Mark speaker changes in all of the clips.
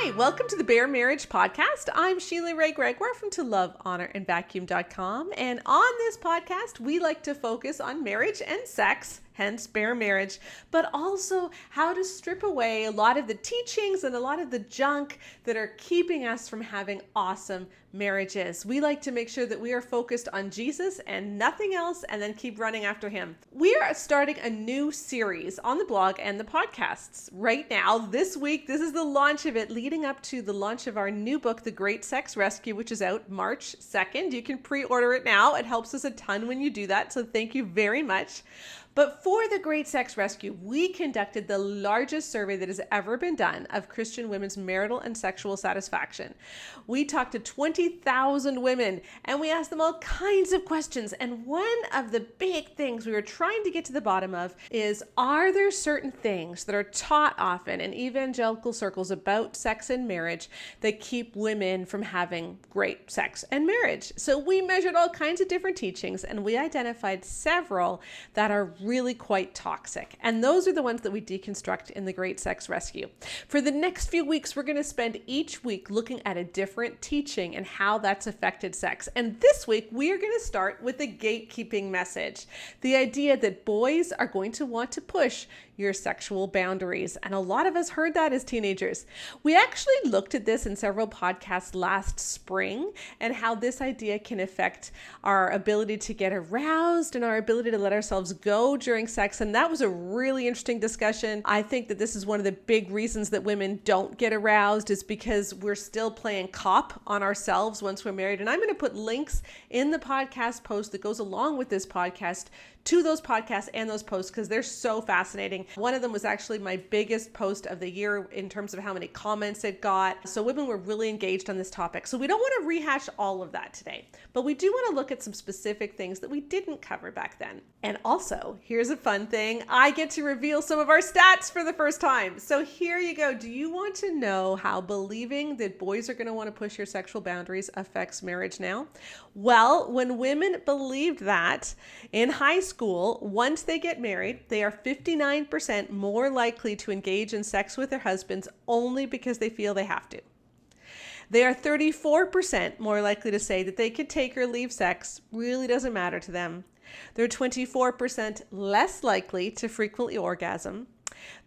Speaker 1: Hi, welcome to the Bare Marriage Podcast. I'm Sheila Ray Gregoire from To Love, Honor, and Vacuum.com. And on this podcast, we like to focus on marriage and sex, hence bare marriage, but also how to strip away a lot of the teachings and a lot of the junk that are keeping us from having awesome marriages. We like to make sure that we are focused on Jesus and nothing else, and then keep running after him. We are starting a new series on the blog and the podcasts right now. This week, this is the launch of it, leading up to the launch of our new book, The Great Sex Rescue, which is out March 2nd. You can pre-order it now. It helps us a ton when you do that, so thank you very much. But for the Great Sex Rescue, we conducted the largest survey that has ever been done of Christian women's marital and sexual satisfaction. We talked to 20,000 women and we asked them all kinds of questions. And one of the big things we were trying to get to the bottom of is, are there certain things that are taught often in evangelical circles about sex and marriage that keep women from having great sex and marriage? So we measured all kinds of different teachings and we identified several that are really quite toxic. And those are the ones that we deconstruct in the Great Sex Rescue. For the next few weeks, we're going to spend each week looking at a different teaching and how that's affected sex. And this week, we are going to start with the gatekeeping message. The idea that boys are going to want to push your sexual boundaries. And a lot of us heard that as teenagers. We actually looked at this in several podcasts last spring and how this idea can affect our ability to get aroused and our ability to let ourselves go during sex. And that was a really interesting discussion. I think that this is one of the big reasons that women don't get aroused, is because we're still playing cop on ourselves once we're married. And I'm going to put links in the podcast post that goes along with this podcast to those podcasts and those posts because they're so fascinating. One of them was actually my biggest post of the year in terms of how many comments it got. So women were really engaged on this topic. So we don't want to rehash all of that today, but we do want to look at some specific things that we didn't cover back then. And also, here's a fun thing. I get to reveal some of our stats for the first time. So here you go. Do you want to know how believing that boys are going to want to push your sexual boundaries affects marriage now? Well, when women believed that in high school, once they get married, they are 59% more likely to engage in sex with their husbands only because they feel they have to. They are 34% more likely to say that they could take or leave sex, really doesn't matter to them. They're 24% less likely to frequently orgasm.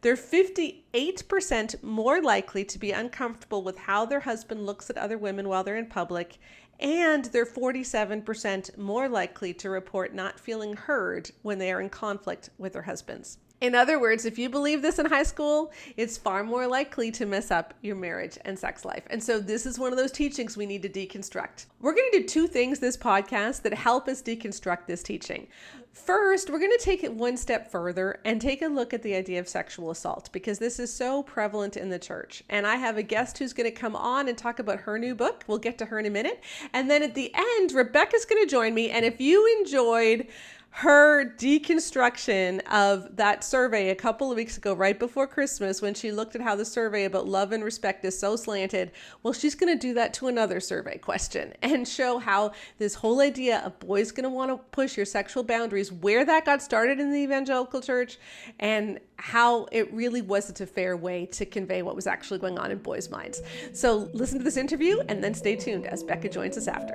Speaker 1: They're 58% more likely to be uncomfortable with how their husband looks at other women while they're in public. And they're 47% more likely to report not feeling heard when they are in conflict with their husbands. In other words, if you believe this in high school, it's far more likely to mess up your marriage and sex life. And so this is one of those teachings we need to deconstruct. We're going to do two things this podcast that help us deconstruct this teaching. First, we're going to take it one step further and take a look at the idea of sexual assault, because this is so prevalent in the church. And I have a guest who's going to come on and talk about her new book. We'll get to her in a minute. And then at the end, Rebecca's going to join me. And if you enjoyed her deconstruction of that survey a couple of weeks ago, right before Christmas, when she looked at how the survey about love and respect is so slanted, well, she's going to do that to another survey question and show how this whole idea of boys going to want to push your sexual boundaries, where that got started in the evangelical church, and how it really wasn't a fair way to convey what was actually going on in boys' minds. So listen to this interview and then stay tuned as Becca joins us after.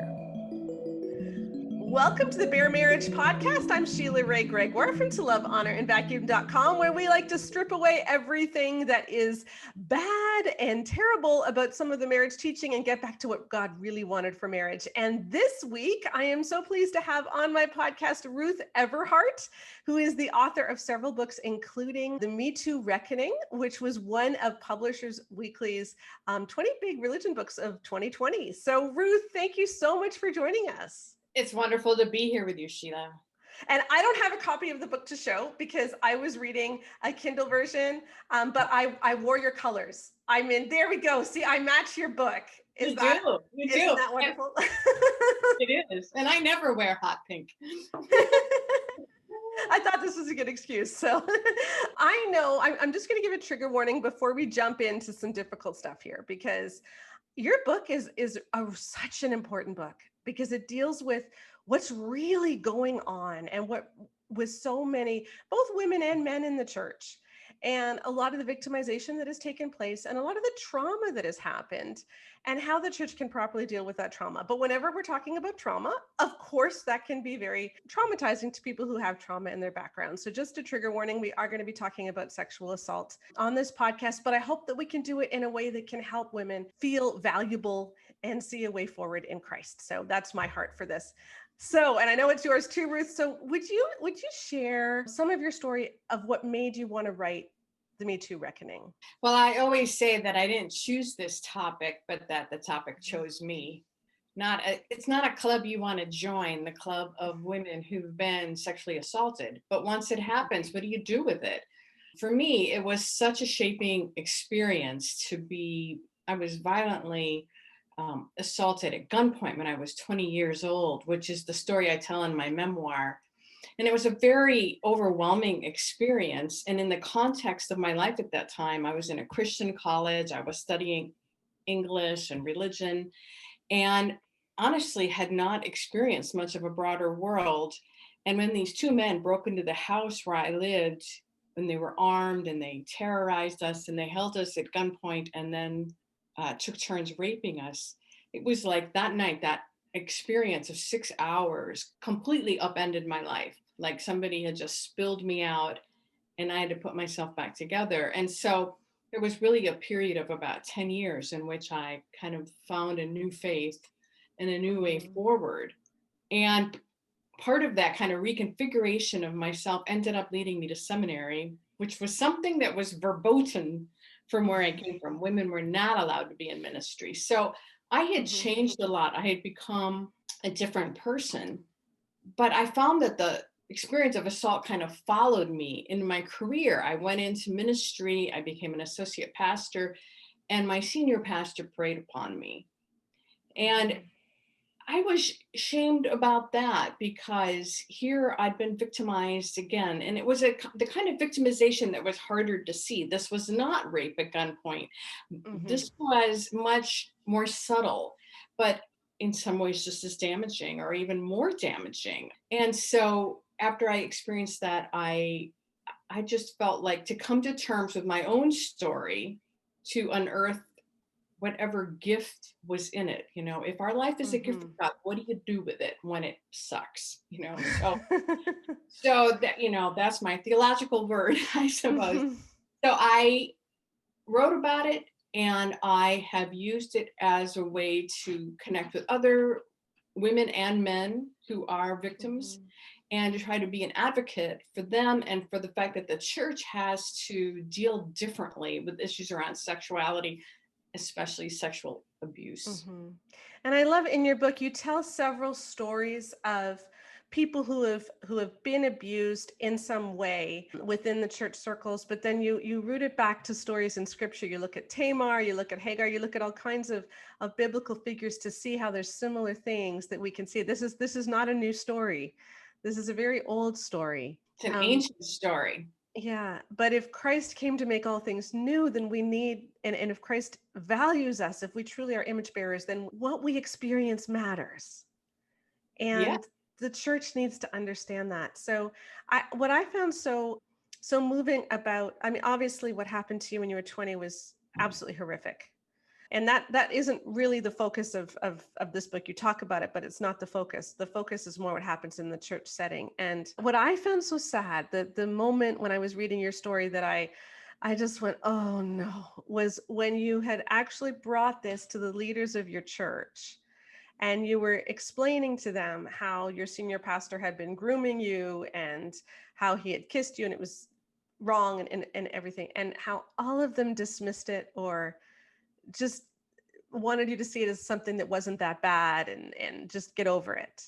Speaker 1: Welcome to the Bare Marriage Podcast. I'm Sheila Ray Gregoire from To Love, Honor, and Vacuum.com, where we like to strip away everything that is bad and terrible about some of the marriage teaching and get back to what God really wanted for marriage. And this week, I am so pleased to have on my podcast Ruth Everhart, who is the author of several books, including The Me Too Reckoning, which was one of Publishers Weekly's 20 Big Religion Books of 2020. So Ruth, thank you so much for joining us.
Speaker 2: It's wonderful to be here with you, Sheila.
Speaker 1: And I don't have a copy of the book to show because I was reading a Kindle version, but I wore your colors. I'm in, there we go. See, I match your book.
Speaker 2: You do.
Speaker 1: Isn't that wonderful?
Speaker 2: It is. And I never wear hot pink.
Speaker 1: I thought this was a good excuse. So I know I'm just going to give a trigger warning before we jump into some difficult stuff here, because your book is such an important book, because it deals with what's really going on and what with so many, both women and men in the church. and a lot of the victimization that has taken place and a lot of the trauma that has happened and how the church can properly deal with that trauma. But whenever we're talking about trauma, of course, that can be very traumatizing to people who have trauma in their background. So just a trigger warning, we are going to be talking about sexual assault on this podcast, but I hope that we can do it in a way that can help women feel valuable and see a way forward in Christ. So that's my heart for this. So, and I know it's yours too, Ruth. So would you share some of your story of what made you want to write the Me Too Reckoning?
Speaker 2: Well, I always say that I didn't choose this topic, but that the topic chose me. It's not a club you want to join, the club of women who've been sexually assaulted. But once it happens, what do you do with it? For me, it was such a shaping experience I was violently assaulted at gunpoint when I was 20 years old, which is the story I tell in my memoir. And it was a very overwhelming experience. And in the context of my life at that time, I was in a Christian college, I was studying English and religion, and honestly had not experienced much of a broader world. And when these two men broke into the house where I lived, when they were armed and they terrorized us and they held us at gunpoint and then took turns raping us, it was like that night, that experience of 6 hours completely upended my life. Like somebody had just spilled me out and I had to put myself back together. And so there was really a period of about 10 years in which I kind of found a new faith and a new way forward. And part of that kind of reconfiguration of myself ended up leading me to seminary, which was something that was verboten from where I came from. Women were not allowed to be in ministry. So I had changed a lot. I had become a different person, but I found that the experience of assault kind of followed me in my career. I went into ministry, I became an associate pastor, and my senior pastor preyed upon me. And I was shamed about that because here I'd been victimized again. And it was the kind of victimization that was harder to see. This was not rape at gunpoint. This was much more subtle, but in some ways just as damaging or even more damaging. And so after I experienced that, I just felt like to come to terms with my own story, to unearth whatever gift was in it. If our life is a gift from God, what do you do with it when it sucks? So that, that's my theological word, I suppose. So I wrote about it, and I have used it as a way to connect with other women and men who are victims, and to try to be an advocate for them and for the fact that the church has to deal differently with issues around sexuality, especially sexual abuse.
Speaker 1: And I love in your book, you tell several stories of people who have been abused in some way within the church circles, but then you root it back to stories in scripture. You look at Tamar, you look at Hagar, you look at all kinds of biblical figures to see how there's similar things that we can see. This is not a new story. This is a very old story.
Speaker 2: It's an ancient story.
Speaker 1: Yeah, but if Christ came to make all things new, then we need, and if Christ values us, if we truly are image bearers, then what we experience matters. And the church needs to understand that. So what I found so moving about, I mean, obviously what happened to you when you were 20 was absolutely horrific. And that isn't really the focus of this book. You talk about it, but it's not the focus. The focus is more what happens in the church setting. And what I found so sad, the moment when I was reading your story that I just went, oh no, was when you had actually brought this to the leaders of your church. And you were explaining to them how your senior pastor had been grooming you and how he had kissed you and it was wrong and everything. And how all of them dismissed it or just wanted you to see it as something that wasn't that bad and just get over it.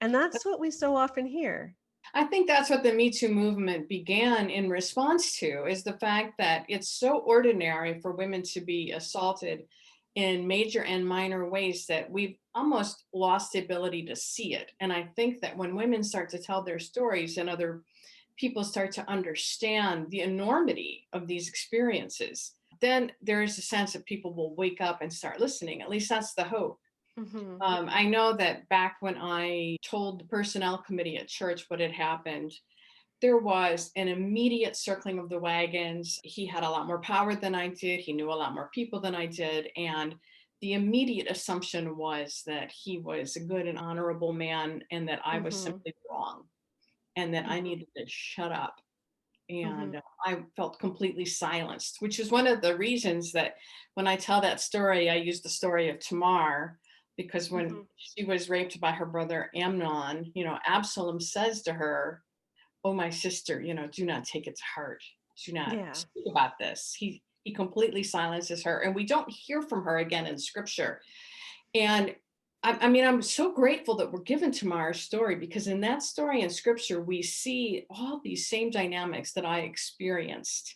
Speaker 1: And that's what we so often hear.
Speaker 2: I think that's what the Me Too movement began in response to, is the fact that it's so ordinary for women to be assaulted in major and minor ways that we've almost lost the ability to see it. And I think that when women start to tell their stories and other people start to understand the enormity of these experiences, then there is a sense that people will wake up and start listening. At least that's the hope. I know that back when I told the personnel committee at church what had happened, there was an immediate circling of the wagons. He had a lot more power than I did. He knew a lot more people than I did. And the immediate assumption was that he was a good and honorable man and that I was
Speaker 1: Mm-hmm.
Speaker 2: simply wrong and that I
Speaker 1: Mm-hmm.
Speaker 2: needed to shut up.
Speaker 1: Mm-hmm.
Speaker 2: And I felt completely silenced, which is one of the reasons that when I tell that story, I use the story of Tamar, because when
Speaker 1: Mm-hmm.
Speaker 2: she was raped by her brother Amnon, Absalom says to her, "Oh, my sister, do not take it to heart. Do not
Speaker 1: Yeah.
Speaker 2: speak about this." He completely silences her, and we don't hear from her again in scripture. And I mean, I'm so grateful that we're given Tamar's story, because in that story in scripture, we see all these same dynamics that I experienced,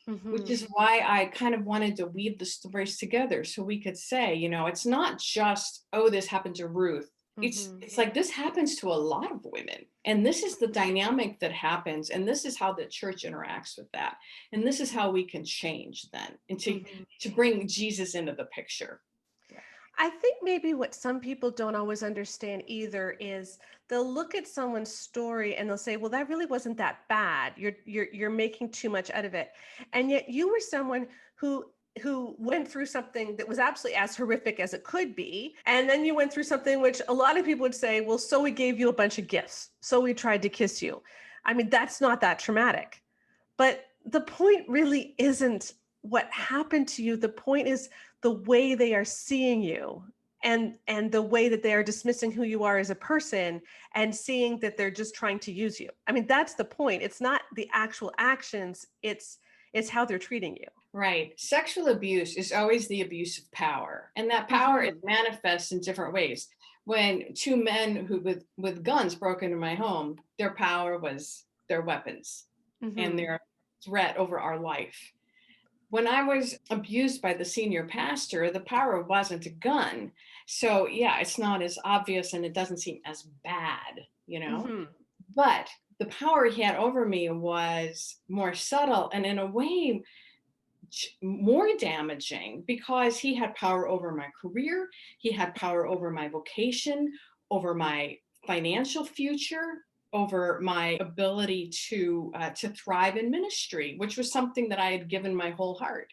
Speaker 2: which
Speaker 1: Mm-hmm.
Speaker 2: is why I kind of wanted to weave the stories together so we could say, it's not just, oh, this happened to Ruth. It's
Speaker 1: Mm-hmm.
Speaker 2: it's like this happens to a lot of women. And this is the dynamic that happens. And this is how the church interacts with that. And this is how we can change then and
Speaker 1: Mm-hmm.
Speaker 2: to bring Jesus into the picture. Yeah.
Speaker 1: I think maybe what some people don't always understand either is they'll look at someone's story and they'll say, "Well, that really wasn't that bad. You're making too much out of it." And yet you were someone who went through something that was absolutely as horrific as it could be. And then you went through something which a lot of people would say, "Well, so we gave you a bunch of gifts. So we tried to kiss you." I mean, that's not that traumatic. But the point really isn't what happened to you. The point is the way they are seeing you, and the way that they are dismissing who you are as a person and seeing that they're just trying to use you. I mean, that's the point. It's not the actual actions, it's how they're treating you.
Speaker 2: Right. Sexual abuse is always the abuse of power, and that power is
Speaker 1: Mhm.
Speaker 2: manifests in different ways. When two men who with guns broke into my home, their power was their weapons and
Speaker 1: Mhm.
Speaker 2: their threat over our life. When I was abused by the senior pastor, the power wasn't a gun. So yeah, it's not as obvious and it doesn't seem as bad.
Speaker 1: Mhm.
Speaker 2: But the power he had over me was more subtle and in a way more damaging, because he had power over my career, he had power over my vocation, over my financial future, over my ability to thrive in ministry, which was something that I had given my whole heart.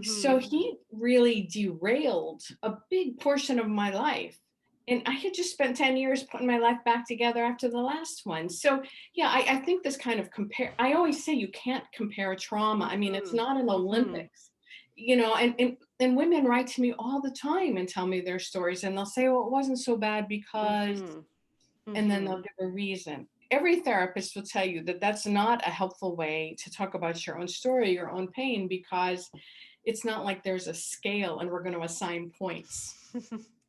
Speaker 2: So
Speaker 1: Mhm.
Speaker 2: he really derailed a big portion of my life. And I had just spent 10 years putting my life back together after the last one. So, yeah, I think this kind of I always say you can't compare trauma. I mean, it's
Speaker 1: Mhm.
Speaker 2: not an
Speaker 1: Mhm.
Speaker 2: Olympics, and women write to me all the time and tell me their stories. And they'll say, well, it wasn't so bad because,
Speaker 1: Mhm.
Speaker 2: and then
Speaker 1: Mhm.
Speaker 2: they'll give a reason. Every therapist will tell you that that's not a helpful way to talk about your own story, your own pain, because it's not like there's a scale and we're going to assign points.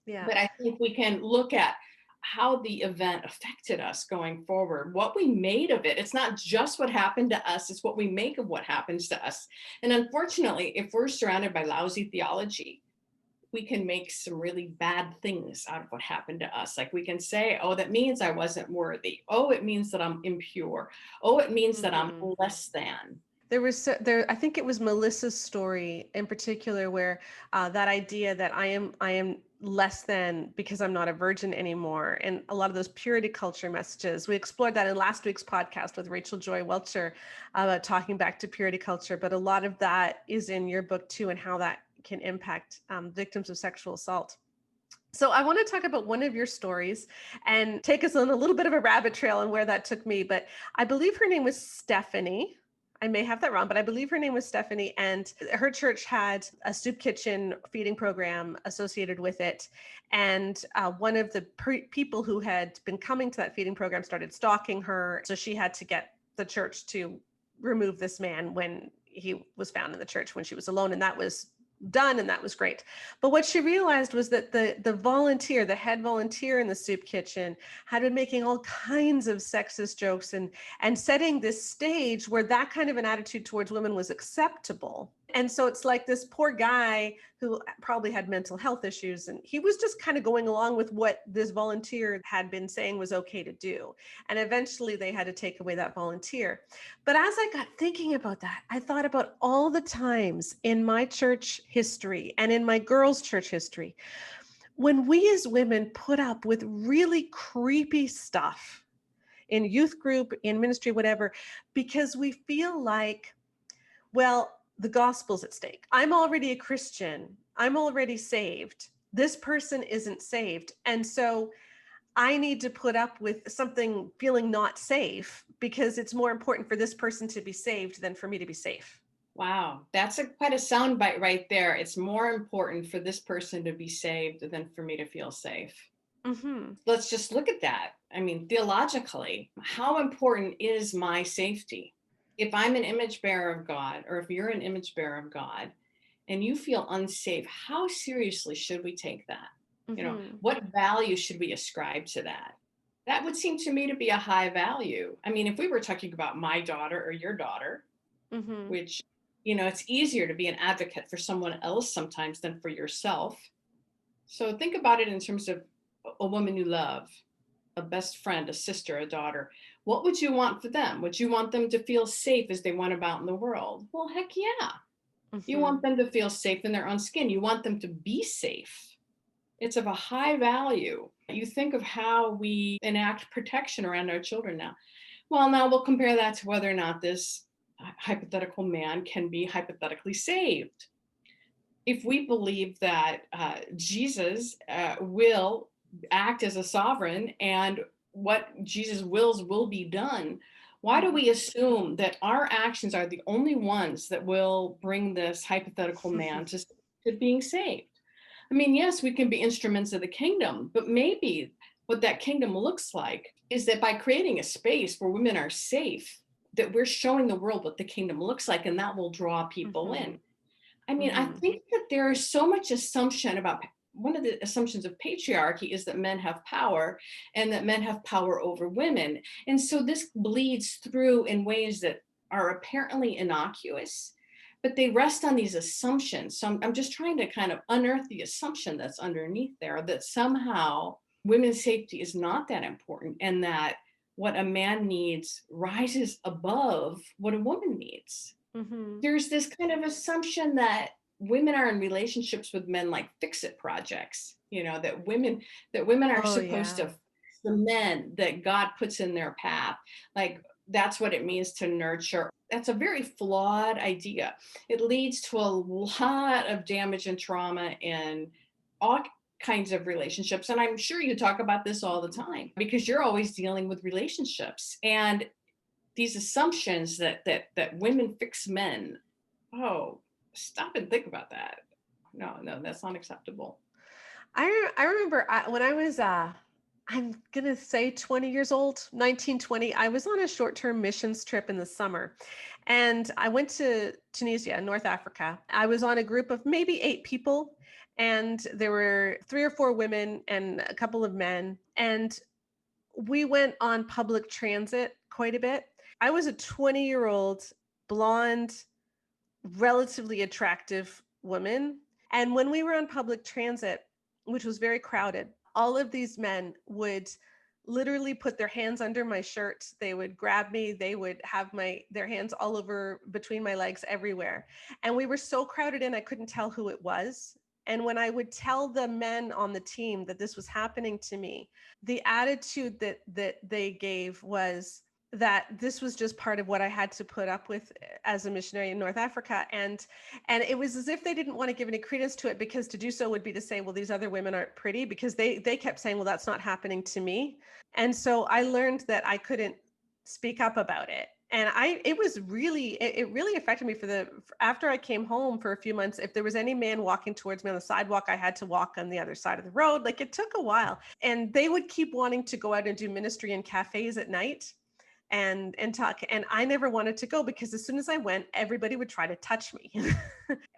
Speaker 1: Yeah.
Speaker 2: But I think we can look at how the event affected us going forward, what we made of it. It's not just what happened to us, it's what we make of what happens to us. And unfortunately, if we're surrounded by lousy theology, we can make some really bad things out of what happened to us. Like we can say, oh, that means I wasn't worthy. Oh, it means that I'm impure. Oh, it means that I'm
Speaker 1: Mhm.
Speaker 2: less than.
Speaker 1: I think it was Melissa's story in particular where that idea that I am less than because I'm not a virgin anymore, and a lot of those purity culture messages. We explored that in last week's podcast with Rachel Joy Welcher about talking back to purity culture, but a lot of that is in your book too, and how that can impact victims of sexual assault. So I want to talk about one of your stories and take us on a little bit of a rabbit trail and where that took me. But I believe her name was Stephanie. I may have that wrong, but I believe her name was Stephanie, and her church had a soup kitchen feeding program associated with it. And one of the people who had been coming to that feeding program started stalking her. So she had to get the church to remove this man when he was found in the church when she was alone. And that was done, and that was great. But what she realized was that the head volunteer in the soup kitchen, had been making all kinds of sexist jokes and setting this stage where that kind of an attitude towards women was acceptable. And so it's like this poor guy who probably had mental health issues, and he was just kind of going along with what this volunteer had been saying was okay to do. And eventually they had to take away that volunteer. But as I got thinking about that, I thought about all the times in my church history and in my girls' church history when we as women put up with really creepy stuff in youth group, in ministry, whatever, because we feel like, well, the gospel's at stake. I'm already a Christian. I'm already saved. This person isn't saved. And so I need to put up with something feeling not safe because it's more important for this person to be saved than for me to be safe.
Speaker 2: Wow, that's quite a soundbite right there. It's more important for this person to be saved than for me to feel safe.
Speaker 1: Mm-hmm.
Speaker 2: Let's just look at that. I mean, theologically, how important is my safety? If I'm an image bearer of God, or if you're an image bearer of God, and you feel unsafe, how seriously should we take that?
Speaker 1: Mm-hmm.
Speaker 2: What value should we ascribe to that? That would seem to me to be a high value. I mean, if we were talking about my daughter or your daughter,
Speaker 1: Mm-hmm.
Speaker 2: which, it's easier to be an advocate for someone else sometimes than for yourself. So think about it in terms of a woman you love, a best friend, a sister, a daughter. What would you want for them? Would you want them to feel safe as they went about in the world? Well, heck yeah. You want them to feel safe in their own skin. You want them to be safe. It's of a high value. You think of how we enact protection around our children now. Well, now we'll compare that to whether or not this hypothetical man can be hypothetically saved. If we believe that Jesus will act as a sovereign and what Jesus wills will be done, why do we assume that our actions are the only ones that will bring this hypothetical man to being saved? I mean, yes, we can be instruments of the kingdom, but maybe what that kingdom looks like is that by creating a space where women are safe, that we're showing the world what the kingdom looks like, and that will draw people in. I mean, I think that there is so much assumption about, one of the assumptions of patriarchy is that men have power and that men have power over women. And so this bleeds through in ways that are apparently innocuous, but they rest on these assumptions. So I'm just trying to kind of unearth the assumption that's underneath there, that somehow women's safety is not that important and that what a man needs rises above what a woman needs. There's this kind of assumption that women are in relationships with men like fix-it projects, that women are supposed to fix the men that God puts in their path. Like that's what it means to nurture. That's a very flawed idea. It leads to a lot of damage and trauma in all kinds of relationships. And I'm sure you talk about this all the time because you're always dealing with relationships. And these assumptions that women fix men. Oh, stop and think about that. No, that's not acceptable.
Speaker 1: I remember when I was I'm gonna say 20 years old, 19, 20. I was on a short-term missions trip in the summer, and I went to Tunisia, North Africa. I was on a group of maybe 8 people, and there were 3 or 4 women and a couple of men, and we went on public transit quite a bit. I was a 20-year-old blonde, relatively attractive woman. And when we were on public transit, which was very crowded, all of these men would literally put their hands under my shirt. They would grab me. They would have their hands all over between my legs everywhere. And we were so crowded in, I couldn't tell who it was. And when I would tell the men on the team that this was happening to me, the attitude that they gave was that this was just part of what I had to put up with as a missionary in North Africa. And it was as if they didn't want to give any credence to it, because to do so would be to say, well, these other women aren't pretty, because they kept saying, well, that's not happening to me. And so I learned that I couldn't speak up about it. And it really affected me after I came home for a few months. If there was any man walking towards me on the sidewalk, I had to walk on the other side of the road. Like, it took a while. And they would keep wanting to go out and do ministry in cafes at night and talk. And I never wanted to go, because as soon as I went, everybody would try to touch me.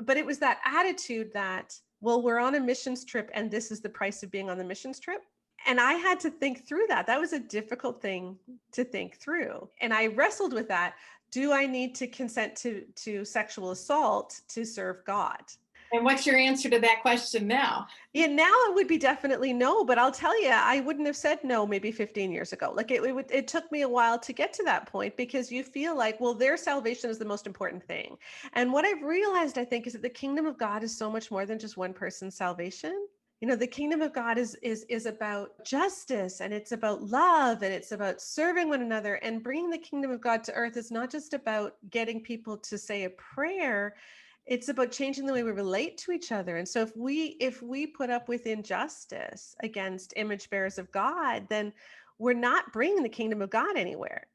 Speaker 1: But it was that attitude that, well, we're on a missions trip and this is the price of being on the missions trip. And I had to think through that. That was a difficult thing to think through. And I wrestled with that. Do I need to consent to sexual assault to serve God?
Speaker 2: And what's your answer to that question now?
Speaker 1: Yeah, now it would be definitely no, but I'll tell you, I wouldn't have said no maybe 15 years ago. Like it took me a while to get to that point, because you feel like, well, their salvation is the most important thing. And what I've realized, I think, is that the kingdom of God is so much more than just one person's salvation. The kingdom of God is about justice, and it's about love, and it's about serving one another, and bringing the kingdom of God to earth is not just about getting people to say a prayer. It's about changing the way we relate to each other. And so if we put up with injustice against image bearers of God, then we're not bringing the kingdom of God anywhere.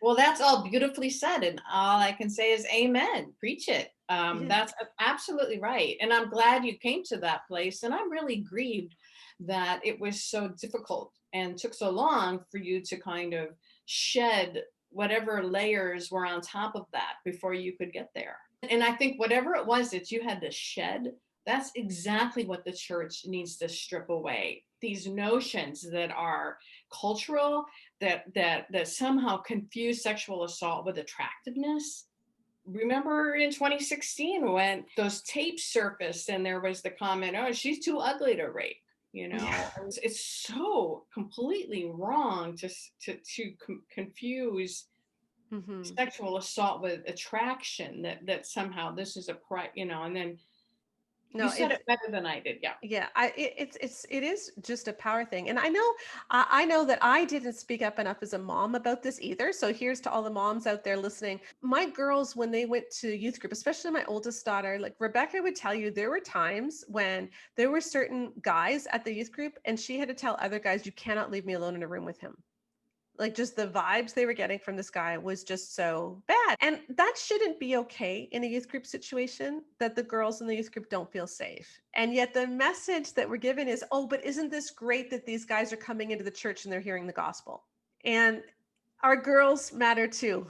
Speaker 2: Well, that's all beautifully said. And all I can say is amen. Preach it.
Speaker 1: Yeah.
Speaker 2: That's absolutely right. And I'm glad you came to that place. And I'm really grieved that it was so difficult and took so long for you to kind of shed whatever layers were on top of that before you could get there. And I think whatever it was that you had to shed, that's exactly what the church needs to strip away. These notions that are cultural, that somehow confuse sexual assault with attractiveness. Remember in 2016 when those tapes surfaced and there was the comment, oh, she's too ugly to rape.
Speaker 1: Yeah.
Speaker 2: It's so completely wrong to confuse
Speaker 1: Hmm.
Speaker 2: sexual assault with attraction, that somehow this is and then you
Speaker 1: No,
Speaker 2: said it better than I did. Yeah.
Speaker 1: yeah, it is just a power thing. And I know that I didn't speak up enough as a mom about this either. So here's to all the moms out there listening. My girls, when they went to youth group, especially my oldest daughter, like Rebecca would tell you, there were times when there were certain guys at the youth group and she had to tell other guys, you cannot leave me alone in a room with him. Like, just the vibes they were getting from this guy was just so bad. And that shouldn't be okay in a youth group situation, that the girls in the youth group don't feel safe. And yet the message that we're given is, oh, but isn't this great that these guys are coming into the church and they're hearing the gospel? And our girls matter too.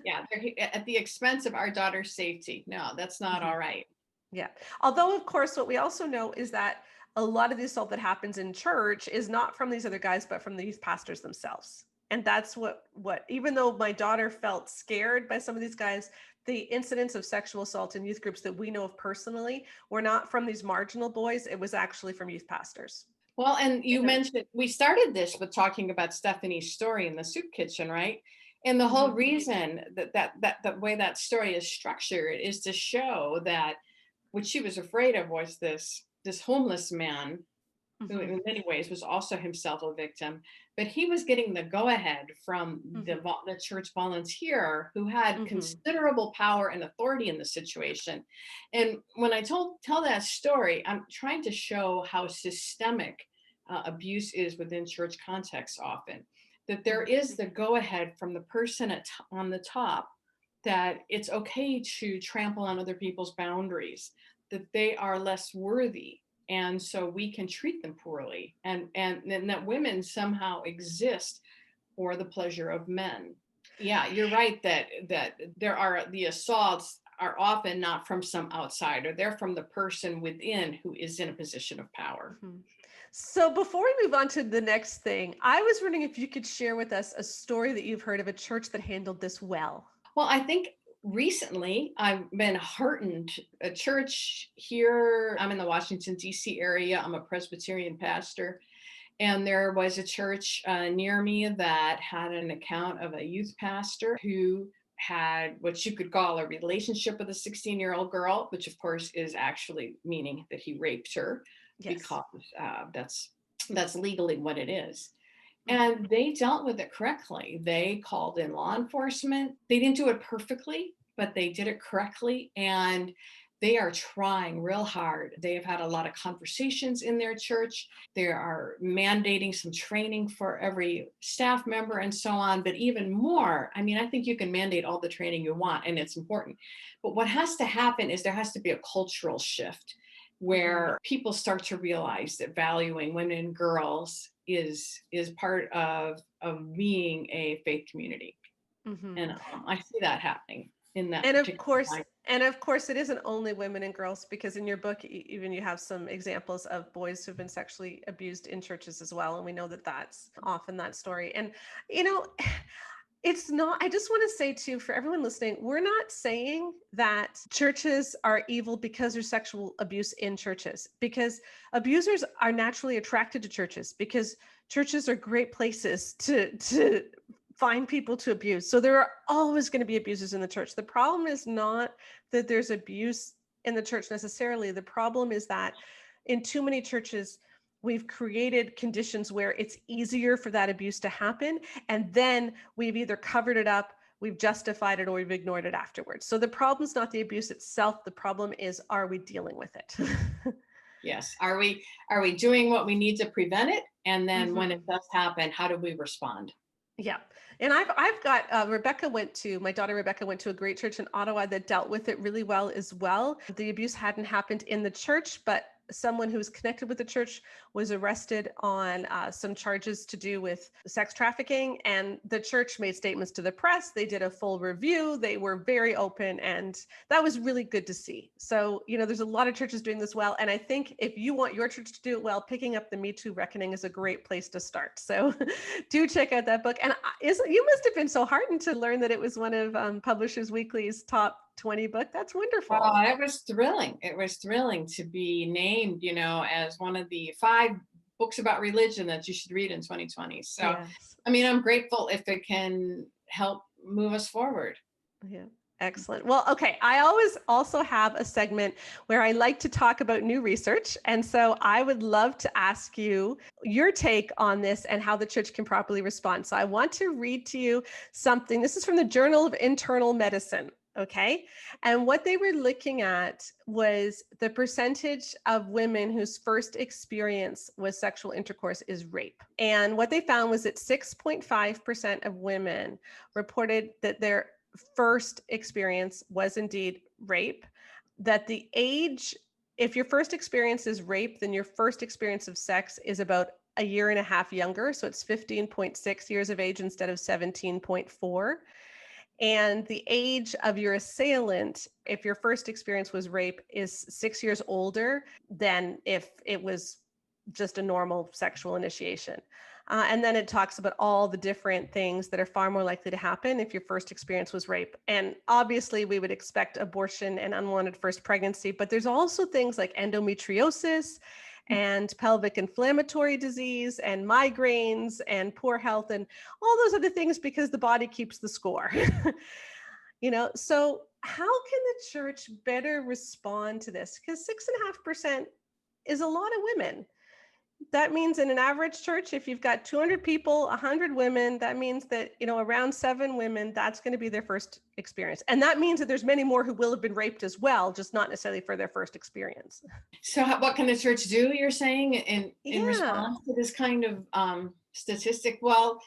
Speaker 2: Yeah, at the expense of our daughter's safety. No, that's not
Speaker 1: Mhm.
Speaker 2: all right.
Speaker 1: Yeah. Although, of course, what we also know is that a lot of the assault that happens in church is not from these other guys, but from the youth pastors themselves. And that's what even though my daughter felt scared by some of these guys, the incidents of sexual assault in youth groups that we know of personally were not from these marginal boys. It was actually from youth pastors.
Speaker 2: Well, and you
Speaker 1: And,
Speaker 2: mentioned we started this with talking about Stephanie's story in the soup kitchen, right? And the whole
Speaker 1: mhm,
Speaker 2: reason that the way that story is structured is to show that what she was afraid of was this homeless man who
Speaker 1: mhm,
Speaker 2: in many ways was also himself a victim, but he was getting the go-ahead from
Speaker 1: mhm,
Speaker 2: the church volunteer who had
Speaker 1: mhm,
Speaker 2: considerable power and authority in the situation. And when I tell that story, I'm trying to show how systemic abuse is within church context often. That there
Speaker 1: mhm,
Speaker 2: is the go-ahead from the person on the top that it's okay to trample on other people's boundaries, that they are less worthy, and so we can treat them poorly, and that women somehow exist for the pleasure of men. Yeah, you're right that there are the assaults are often not from some outsider, they're from the person within who is in a position of power.
Speaker 1: mhm. So before we move on to the next thing, I was wondering if you could share with us a story that you've heard of a church that handled this well.
Speaker 2: Well, I think recently I've been heartened. A church here, I'm in the Washington, D.C. area, I'm a Presbyterian pastor. And there was a church near me that had an account of a youth pastor who had what you could call a relationship with a 16-year-old girl, which of course is actually meaning that he raped her,
Speaker 1: Yes.
Speaker 2: because that's legally what it is.
Speaker 1: Mhm,
Speaker 2: And they dealt with it correctly. They called in law enforcement. They didn't do it perfectly, but they did it correctly. And they are trying real hard. They have had a lot of conversations in their church. They are mandating some training for every staff member and so on. But even more, I mean, I think you can mandate all the training you want, and it's important. But what has to happen is there has to be a cultural shift
Speaker 1: mhm,
Speaker 2: where people start to realize that valuing women and girls is part of being a faith community.
Speaker 1: mhm.
Speaker 2: And I see that happening in that
Speaker 1: And of
Speaker 2: particular
Speaker 1: course,
Speaker 2: line.
Speaker 1: it isn't only women and girls, because in your book, even you have some examples of boys who've been sexually abused in churches as well. And we know that that's often that story. And, you know, it's not, I just want to say too, for everyone listening, we're not saying that churches are evil because there's sexual abuse in churches, because abusers are naturally attracted to churches, because churches are great places to find people to abuse. So there are always going to be abusers in the church. The problem is not that there's abuse in the church necessarily. The problem is that in too many churches, we've created conditions where it's easier for that abuse to happen. And then we've either covered it up, we've justified it, or we've ignored it afterwards. So the problem's not the abuse itself. The problem is, are we dealing with it?
Speaker 2: Yes. Are we doing what we need to prevent it? And then when
Speaker 1: Mhm.
Speaker 2: it does happen, how do we respond?
Speaker 1: Yeah. And I've got my daughter Rebecca went to a great church in Ottawa that dealt with it really well as well. The abuse hadn't happened in the church, but someone who was connected with the church was arrested on some charges to do with sex trafficking. And the church made statements to the press. They did a full review. They were very open. And that was really good to see. So, there's a lot of churches doing this well. And I think if you want your church to do it well, picking up the Me Too Reckoning is a great place to start. So do check out that book. And you must have been so heartened to learn that it was one of Publishers Weekly's top 20 book. That's wonderful.
Speaker 2: Oh, it was thrilling. It was thrilling to be named, as one of the 5 books about religion that you should read in 2020. So,
Speaker 1: Yes.
Speaker 2: I mean, I'm grateful if it can help move us forward.
Speaker 1: Yeah. Excellent. Well, okay. I always also have a segment where I like to talk about new research. And so I would love to ask you your take on this and how the church can properly respond. So I want to read to you something. This is from the Journal of Internal Medicine. Okay. And what they were looking at was the percentage of women whose first experience with sexual intercourse is rape. And what they found was that 6.5% of women reported that their first experience was indeed rape, that the age, if your first experience is rape, then your first experience of sex is about a year and a half younger. So it's 15.6 years of age instead of 17.4. And the age of your assailant, if your first experience was rape, is 6 years older than if it was just a normal sexual initiation. And then it talks about all the different things that are far more likely to happen if your first experience was rape. And obviously, we would expect abortion and unwanted first pregnancy, but there's also things like endometriosis and pelvic inflammatory disease and migraines and poor health and all those other things because the body keeps the score. So how can the church better respond to this? Because 6.5% is a lot of women. That means in an average church, if you've got 200 people, 100 women, that means that, around 7 women, that's going to be their first experience. And that means that there's many more who will have been raped as well, just not necessarily for their first experience.
Speaker 2: So what can the church do, you're saying, in
Speaker 1: Yeah.
Speaker 2: response to this kind of statistic? Well,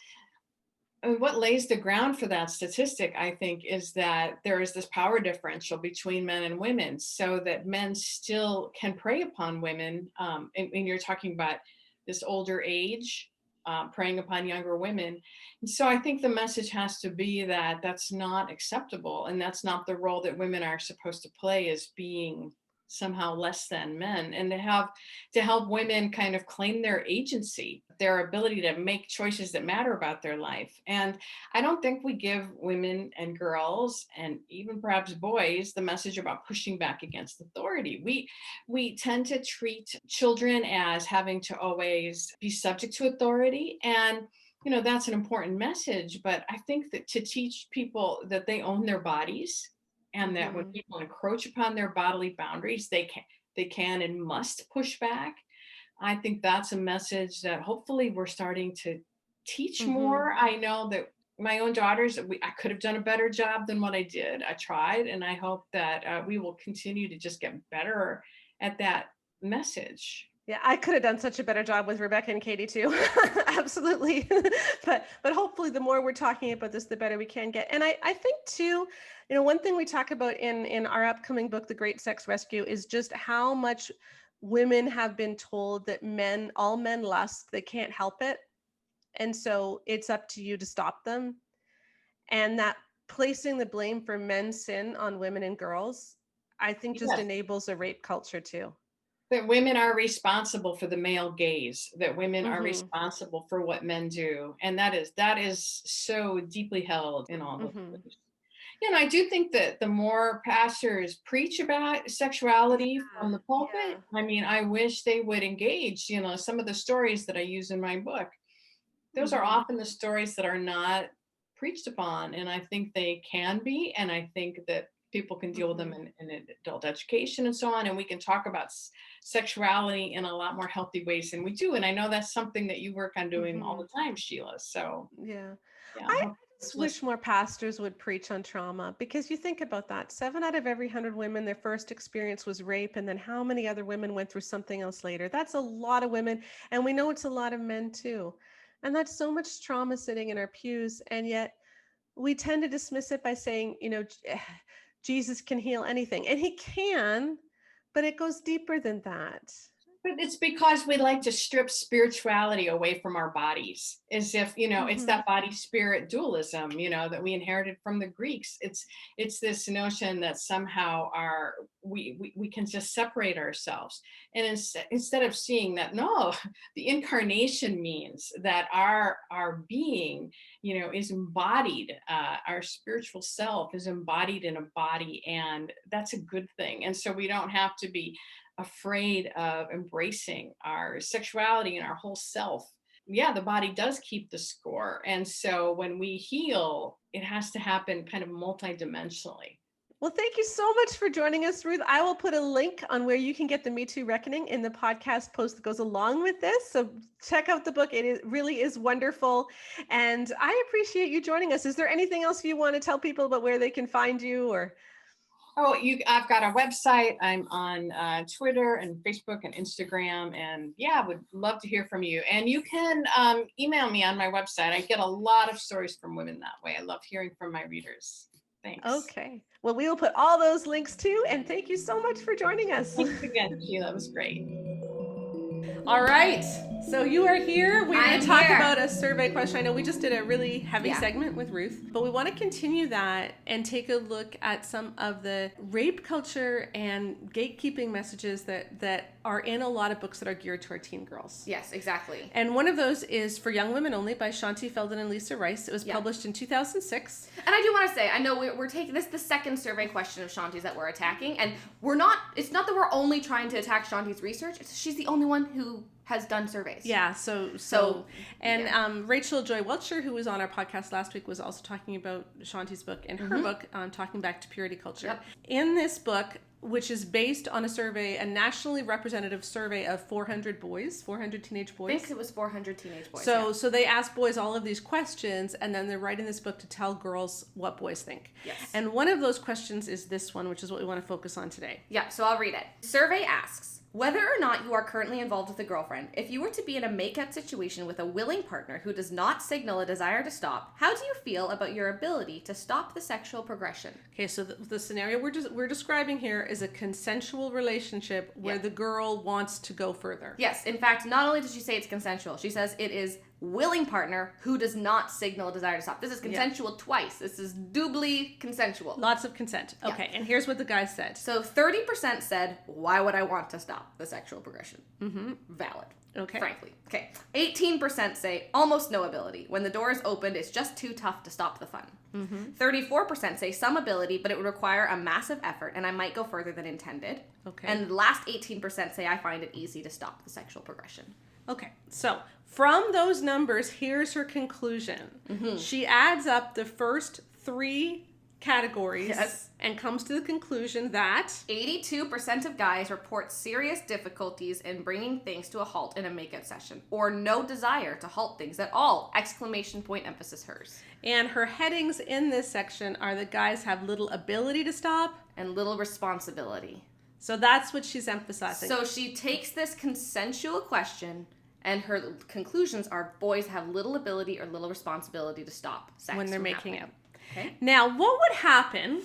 Speaker 2: I mean, what lays the ground for that statistic, I think, is that there is this power differential between men and women, so that men still can prey upon women. And you're talking about this older age, preying upon younger women. And so I think the message has to be that that's not acceptable, and that's not the role that women are supposed to play, as being somehow less than men, and to help women kind of claim their agency, their ability to make choices that matter about their life. And I don't think we give women and girls, and even perhaps boys, the message about pushing back against authority. We tend to treat children as having to always be subject to authority, and that's an important message. But I think that to teach people that they own their bodies, and that when
Speaker 1: Mm-hmm.
Speaker 2: people encroach upon their bodily boundaries, they can and must push back. I think that's a message that hopefully we're starting to teach
Speaker 1: Mm-hmm.
Speaker 2: more. I know that my own daughters, I could have done a better job than what I did. I tried, and I hope that we will continue to just get better at that message.
Speaker 1: Yeah, I could have done such a better job with Rebecca and Katie too. Absolutely. But hopefully the more we're talking about this, the better we can get. And I think too, one thing we talk about in our upcoming book, The Great Sex Rescue, is just how much women have been told that all men lust, they can't help it. And so it's up to you to stop them. And that placing the blame for men's sin on women and girls, I think just
Speaker 2: Yes.
Speaker 1: enables a rape culture too.
Speaker 2: That women are responsible for the male gaze, that women are
Speaker 1: Mm-hmm.
Speaker 2: responsible for what men do. And that is so deeply held in all those
Speaker 1: Mm-hmm.
Speaker 2: beliefs. I do think that the more pastors preach about sexuality from the pulpit,
Speaker 1: Yeah.
Speaker 2: I mean, I wish they would engage. Some of the stories that I use in my book, those are
Speaker 1: Mm-hmm.
Speaker 2: often the stories that are not preached upon. And I think they can be. And I think that People can deal with them in adult education and so on. And we can talk about sexuality in a lot more healthy ways than we do. And I know that's something that you work on doing all the time, Sheila. So
Speaker 1: Yeah.
Speaker 2: yeah,
Speaker 1: I just wish more pastors would preach on trauma, because you think about that. 7 out of every 100 women, their first experience was rape. And then how many other women went through something else later? That's a lot of women. And we know it's a lot of men too. And that's so much trauma sitting in our pews. And yet we tend to dismiss it by saying, Jesus can heal anything. And he can, but it goes deeper than that.
Speaker 2: But it's because we like to strip spirituality away from our bodies, as if, it's that body spirit dualism, that we inherited from the Greeks. It's this notion that somehow we can just separate ourselves. And instead of seeing that, no, the incarnation means that our being, is embodied, our spiritual self is embodied in a body, and that's a good thing. And so we don't have to be afraid of embracing our sexuality and our whole self. Yeah, the body does keep the score. And so when we heal, it has to happen kind of multidimensionally.
Speaker 1: Well, thank you so much for joining us, Ruth. I will put a link on where you can get the Me Too Reckoning in the podcast post that goes along with this. So check out the book. It really is wonderful. And I appreciate you joining us. Is there anything else you want to tell people about where they can find you, or?
Speaker 2: Oh, I've got a website. I'm on Twitter and Facebook and Instagram. And yeah, would love to hear from you. And you can email me on my website. I get a lot of stories from women that way. I love hearing from my readers. Thanks.
Speaker 1: Okay. Well, we will put all those links too. And thank you so much for joining us.
Speaker 2: Thanks again, Sheila. That was great.
Speaker 1: All right. So you are here. We're going to talk about a survey question. I know we just did a really heavy segment with Ruth, but we want to continue that and take a look at some of the rape culture and gatekeeping messages that are in a lot of books that are geared to our teen girls.
Speaker 3: Yes, exactly.
Speaker 1: And one of those is For Young Women Only by Shanti Feldon and Lisa Rice. It was published in 2006.
Speaker 3: And I do want to say, I know we're taking this the second survey question of Shanti's that we're attacking, and it's not that we're only trying to attack Shanti's research. She's the only one who has done surveys.
Speaker 1: Yeah, Rachel Joy Welcher, who was on our podcast last week, was also talking about Shanti's book and her book, Talking Back to Purity Culture. Yep. In this book, which is based on a nationally representative survey of 400 teenage boys.
Speaker 3: I think it was 400 teenage boys.
Speaker 1: So they asked boys all of these questions, and then they're writing this book to tell girls what boys think.
Speaker 3: Yes.
Speaker 1: And one of those questions is this one, which is what we want to focus on today.
Speaker 3: Yeah, so I'll read it. Survey asks, whether or not you are currently involved with a girlfriend, if you were to be in a make-out situation with a willing partner who does not signal a desire to stop, how do you feel about your ability to stop the sexual progression?
Speaker 1: Okay, so the scenario we're describing here is a consensual relationship where the girl wants to go further.
Speaker 3: Yes, in fact, not only does she say it's consensual, she says it is willing partner who does not signal a desire to stop. This is consensual twice. This is doubly consensual.
Speaker 1: Lots of consent. Okay, and here's what the guys said.
Speaker 3: So 30% said, why would I want to stop the sexual progression? Valid.
Speaker 1: Okay.
Speaker 3: Frankly. Okay. 18% say almost no ability. When the door is opened, it's just too tough to stop the fun. 34% say some ability, but it would require a massive effort, and I might go further than intended.
Speaker 1: Okay.
Speaker 3: And the last 18% say I find it easy to stop the sexual progression.
Speaker 1: Okay, so from those numbers, here's her conclusion. She adds up the first 3 categories and comes to the conclusion that
Speaker 3: 82% of guys report serious difficulties in bringing things to a halt in a makeout session, or no desire to halt things at all! ! Emphasis hers.
Speaker 1: And her headings in this section are that guys have little ability to stop
Speaker 3: and little responsibility.
Speaker 1: So that's what she's emphasizing.
Speaker 3: So she takes this consensual question, and her conclusions are boys have little ability or little responsibility to stop sex
Speaker 1: when they're making out.
Speaker 3: Okay.
Speaker 1: Now, what would happen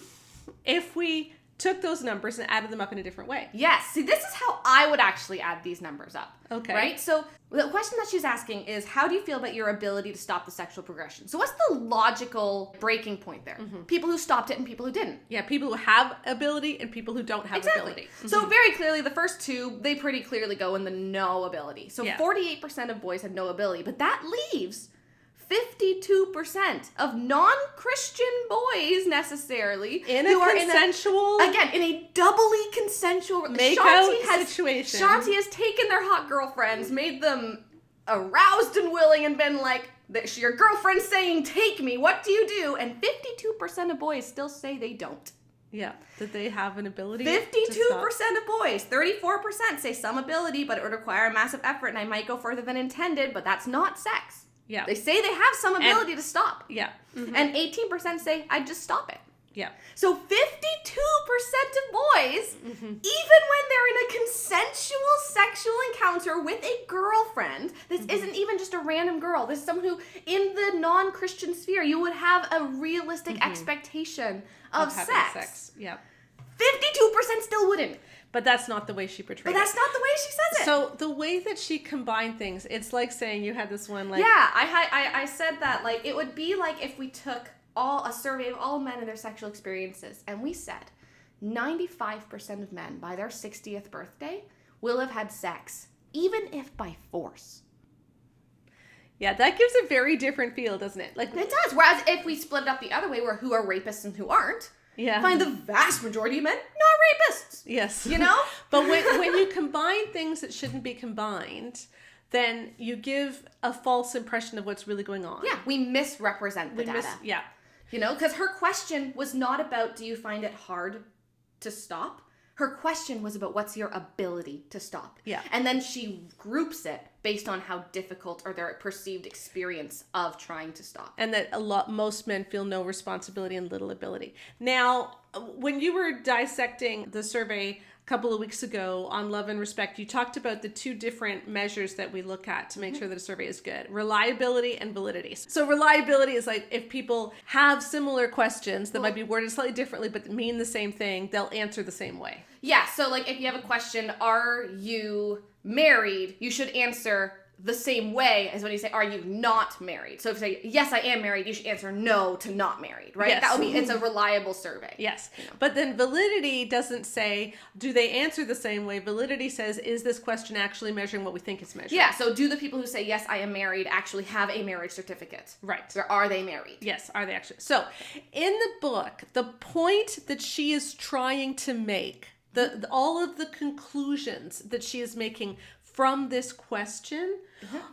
Speaker 1: if we took those numbers and added them up in a different way?
Speaker 3: Yes. See, this is how I would actually add these numbers up.
Speaker 1: Okay.
Speaker 3: Right? So the question that she's asking is, how do you feel about your ability to stop the sexual progression? So what's the logical breaking point there? People who stopped it and people who didn't.
Speaker 1: Yeah, people who have ability and people who don't have ability.
Speaker 3: So very clearly, the first two, they pretty clearly go in the no ability. So 48% of boys had no ability, but that leaves 52% of non-Christian boys necessarily
Speaker 1: in a consensual,
Speaker 3: in a doubly consensual
Speaker 1: make-out situation.
Speaker 3: Shanti has taken their hot girlfriends, made them aroused and willing, and been like, your girlfriend's saying, take me, what do you do? And 52% of boys still say they don't.
Speaker 1: Yeah, that they have an ability
Speaker 3: 52%
Speaker 1: to stop.
Speaker 3: of boys, 34% say some ability, but it would require a massive effort and I might go further than intended, but that's not sex.
Speaker 1: Yeah.
Speaker 3: They say they have some ability to stop.
Speaker 1: Yeah. Mm-hmm.
Speaker 3: And 18% say, I'd just stop it.
Speaker 1: Yeah.
Speaker 3: So 52% of boys, even when they're in a consensual sexual encounter with a girlfriend, this isn't even just a random girl. This is someone who, in the non-Christian sphere, you would have a realistic expectation of sex.
Speaker 1: Yeah.
Speaker 3: 52% still wouldn't.
Speaker 1: But that's not the way she portrayed
Speaker 3: But that's not the way she says it.
Speaker 1: So the way that she combined things, it's like saying you had this one like...
Speaker 3: Yeah, I said that, like, it would be like if we took a survey of all men and their sexual experiences, and we said 95% of men by their 60th birthday will have had sex, even if by force.
Speaker 1: Yeah, that gives a very different feel, doesn't it? Like
Speaker 3: It does. Whereas if we split it up the other way, where who are rapists and who aren't, find the vast majority of men not rapists.
Speaker 1: Yes.
Speaker 3: You know?
Speaker 1: But when you combine things that shouldn't be combined, then you give a false impression of what's really going on.
Speaker 3: Yeah, we misrepresent the data.
Speaker 1: Yeah.
Speaker 3: You know, because her question was not about, do you find it hard to stop? Her question was about what's your ability to stop.
Speaker 1: Yeah.
Speaker 3: And then she groups it based on how difficult or their perceived experience of trying to stop.
Speaker 1: And that most men feel no responsibility and little ability. Now, when you were dissecting the survey a couple of weeks ago on love and respect, you talked about the two different measures that we look at to make sure that a survey is good: reliability and validity. So reliability is like if people have similar questions that might be worded slightly differently but mean the same thing, they'll answer the same way.
Speaker 3: Yeah, so like if you have a question, are you married? You should answer the same way as when you say, are you not married? So if you say, yes, I am married, you should answer no to not married, right?
Speaker 1: Yes.
Speaker 3: That would be, it's a reliable survey.
Speaker 1: Yes. But then validity doesn't say, do they answer the same way? Validity says, is this question actually measuring what we think it's measuring?
Speaker 3: Yeah, so do the people who say, yes, I am married, actually have a marriage certificate?
Speaker 1: Right.
Speaker 3: Or are they married?
Speaker 1: Yes, are they actually? So in the book, the point that she is trying to make, all of the conclusions that she is making from this question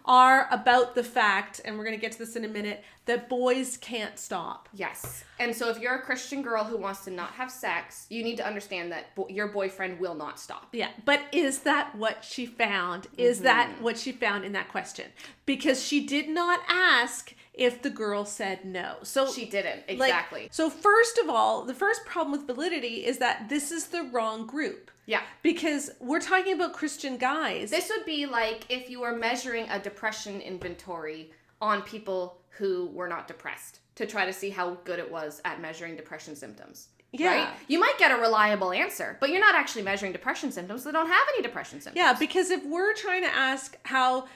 Speaker 1: are about the fact, and we're going to get to this in a minute, that boys can't stop.
Speaker 3: Yes. And so if you're a Christian girl who wants to not have sex, you need to understand that your boyfriend will not stop.
Speaker 1: Yeah. But is that what she found? Is that what she found in that question? Because she did not ask if the girl said no. So
Speaker 3: she didn't. Exactly.
Speaker 1: So first of all, the first problem with validity is that this is the wrong group.
Speaker 3: Yeah.
Speaker 1: Because we're talking about Christian guys.
Speaker 3: This would be like if you were measuring a depression inventory on people who were not depressed to try to see how good it was at measuring depression symptoms.
Speaker 1: Yeah.
Speaker 3: Right? You might get a reliable answer, but you're not actually measuring depression symptoms. They don't have any depression symptoms.
Speaker 1: Yeah, because if we're trying to ask how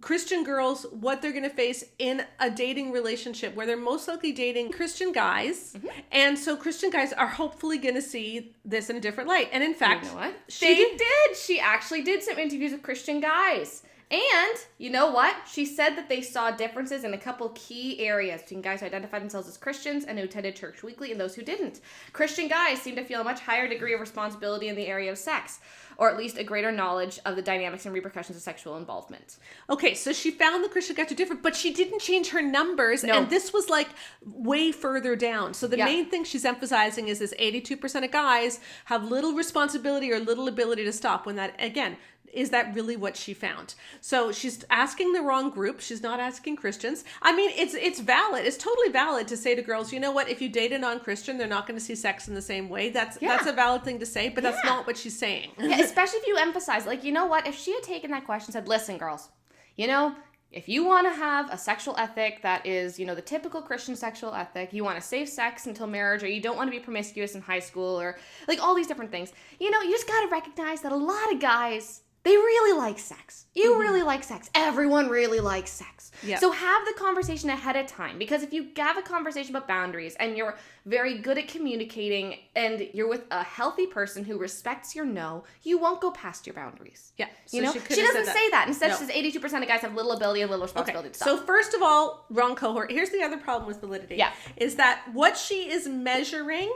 Speaker 1: Christian girls, what they're going to face in a dating relationship where they're most likely dating Christian guys. And so Christian guys are hopefully going to see this in a different light. And in fact,
Speaker 3: you know what? She did. She actually did some interviews with Christian guys. And you know what? She said that they saw differences in a couple key areas between guys who identified themselves as Christians and who attended church weekly and those who didn't. Christian guys seem to feel a much higher degree of responsibility in the area of sex, or at least a greater knowledge of the dynamics and repercussions of sexual involvement.
Speaker 1: Okay, so she found the Christian guys are different, but she didn't change her numbers, and this was like way further down. So the main thing she's emphasizing is this 82% of guys have little responsibility or little ability to stop, when that, again, is that really what she found? So she's asking the wrong group. She's not asking Christians. I mean, it's valid. It's totally valid to say to girls, you know what? If you date a non-Christian, they're not going to see sex in the same way. That's a valid thing to say, but that's not what she's saying.
Speaker 3: Yeah, especially if you emphasize, like, you know what? If she had taken that question and said, listen, girls, you know, if you want to have a sexual ethic that is, you know, the typical Christian sexual ethic, you want to save sex until marriage, or you don't want to be promiscuous in high school, or like all these different things, you know, you just got to recognize that a lot of guys, they really like sex. You really like sex. Everyone really likes sex.
Speaker 1: Yep.
Speaker 3: So have the conversation ahead of time, because if you have a conversation about boundaries and you're very good at communicating and you're with a healthy person who respects your no, you won't go past your boundaries.
Speaker 1: Yeah. So
Speaker 3: you know, she doesn't say that. Instead, she says 82% of guys have little ability and little responsibility to stop.
Speaker 1: So first of all, wrong cohort. Here's the other problem with validity.
Speaker 3: Yeah.
Speaker 1: Is that what she is measuring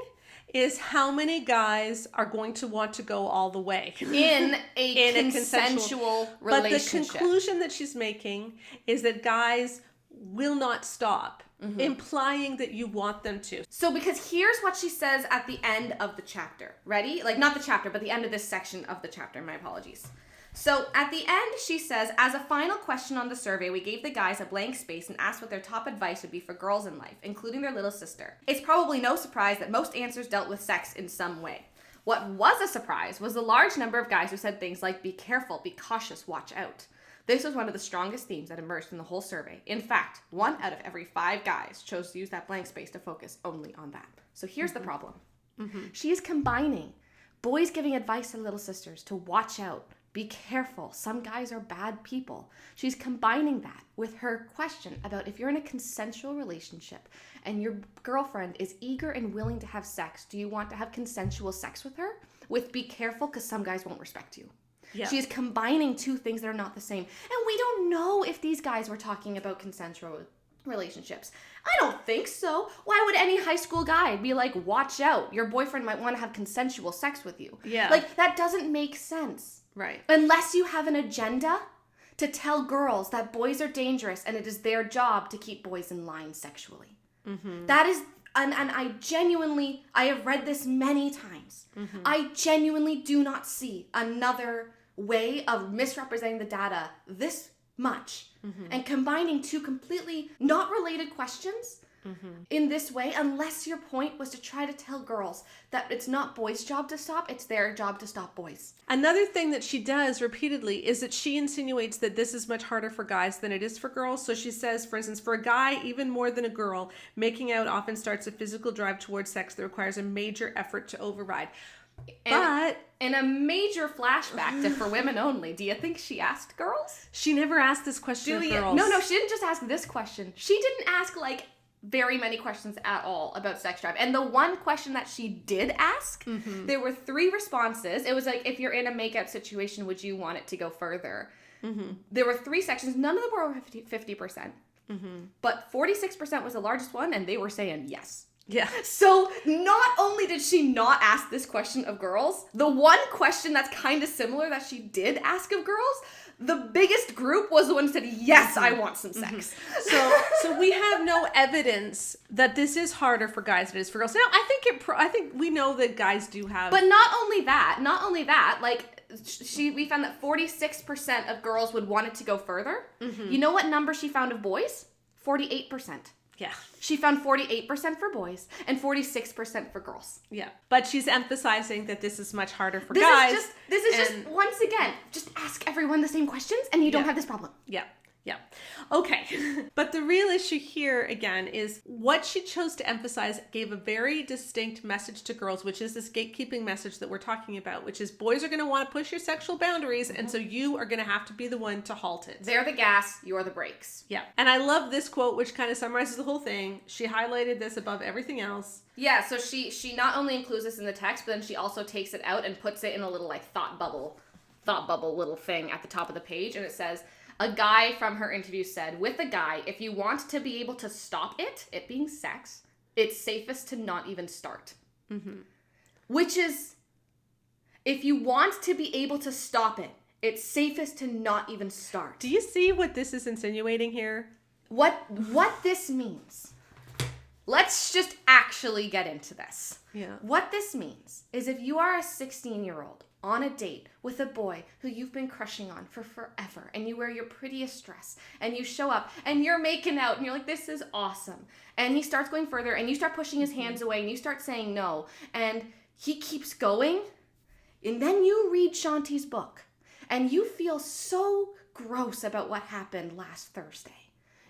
Speaker 1: is how many guys are going to want to go all the way
Speaker 3: in a consensual relationship.
Speaker 1: But the conclusion that she's making is that guys will not stop implying that you want them to.
Speaker 3: So because here's what she says at the end of the chapter. Ready? Like not the chapter, but the end of this section of the chapter. My apologies. So at the end, she says, as a final question on the survey, we gave the guys a blank space and asked what their top advice would be for girls in life, including their little sister. It's probably no surprise that most answers dealt with sex in some way. What was a surprise was the large number of guys who said things like, be careful, be cautious, watch out. This was one of the strongest themes that emerged from the whole survey. In fact, 1 out of every 5 guys chose to use that blank space to focus only on that. So here's the problem. She is combining boys giving advice to little sisters to watch out, be careful, some guys are bad people. She's combining that with her question about if you're in a consensual relationship and your girlfriend is eager and willing to have sex, do you want to have consensual sex with her? With be careful because some guys won't respect you. Yeah. She is combining 2 things that are not the same. And we don't know if these guys were talking about consensual relationships. I don't think so. Why would any high school guy be like, watch out, your boyfriend might want to have consensual sex with you?
Speaker 1: Yeah.
Speaker 3: Like, that doesn't make sense.
Speaker 1: Right.
Speaker 3: Unless you have an agenda to tell girls that boys are dangerous and it is their job to keep boys in line sexually. That is, and I have read this many times. I genuinely do not see another way of misrepresenting the data this much and combining 2 completely not related questions in this way, unless your point was to try to tell girls that it's not boys' job to stop, it's their job to stop boys.
Speaker 1: Another thing that she does repeatedly is that she insinuates that this is much harder for guys than it is for girls. So she says, for instance, for a guy, even more than a girl, making out often starts a physical drive towards sex that requires a major effort to override. But
Speaker 3: in a major flashback to For Women Only, do you think she asked girls?
Speaker 1: She never asked this question of girls.
Speaker 3: No, she didn't just ask this question. She didn't ask like very many questions at all about sex drive. And the one question that she did ask, there were 3 responses. It was like, if you're in a makeout situation, would you want it to go further? There were 3 sections. None of them were over 50%. But 46% was the largest one, and they were saying yes.
Speaker 1: Yeah.
Speaker 3: So not only did she not ask this question of girls, the one question that's kind of similar that she did ask of girls, the biggest group was the one who said, yes, I want some sex.
Speaker 1: So we have no evidence that this is harder for guys than it is for girls. Now, I think we know that guys do have.
Speaker 3: But not only that, like we found that 46% of girls would want it to go further. You know what number she found of boys? 48%.
Speaker 1: Yeah.
Speaker 3: She found 48% for boys and 46% for girls.
Speaker 1: Yeah. But she's emphasizing that this is much harder for guys.
Speaker 3: This is just, once again, just ask everyone the same questions and you don't have this problem.
Speaker 1: Yeah. Yeah. Okay. But the real issue here, again, is what she chose to emphasize gave a very distinct message to girls, which is this gatekeeping message that we're talking about, which is boys are going to want to push your sexual boundaries, and so you are going to have to be the one to halt it.
Speaker 3: They're the gas, you're the brakes.
Speaker 1: Yeah. And I love this quote, which kind of summarizes the whole thing. She highlighted this above everything else.
Speaker 3: Yeah, so she not only includes this in the text, but then she also takes it out and puts it in a little like thought bubble little thing at the top of the page, and it says, a guy from her interview said, with a guy, if you want to be able to stop it being sex, it's safest to not even start. Which is, if you want to be able to stop it, it's safest to not even start.
Speaker 1: Do you see what this is insinuating here?
Speaker 3: What this means. Let's just actually get into this.
Speaker 1: Yeah.
Speaker 3: What this means is if you are a 16-year-old on a date with a boy who you've been crushing on for forever, and you wear your prettiest dress, and you show up, and you're making out, and you're like, this is awesome. And he starts going further, and you start pushing his hands away, and you start saying no, and he keeps going, and then you read Shanti's book, and you feel so gross about what happened last Thursday.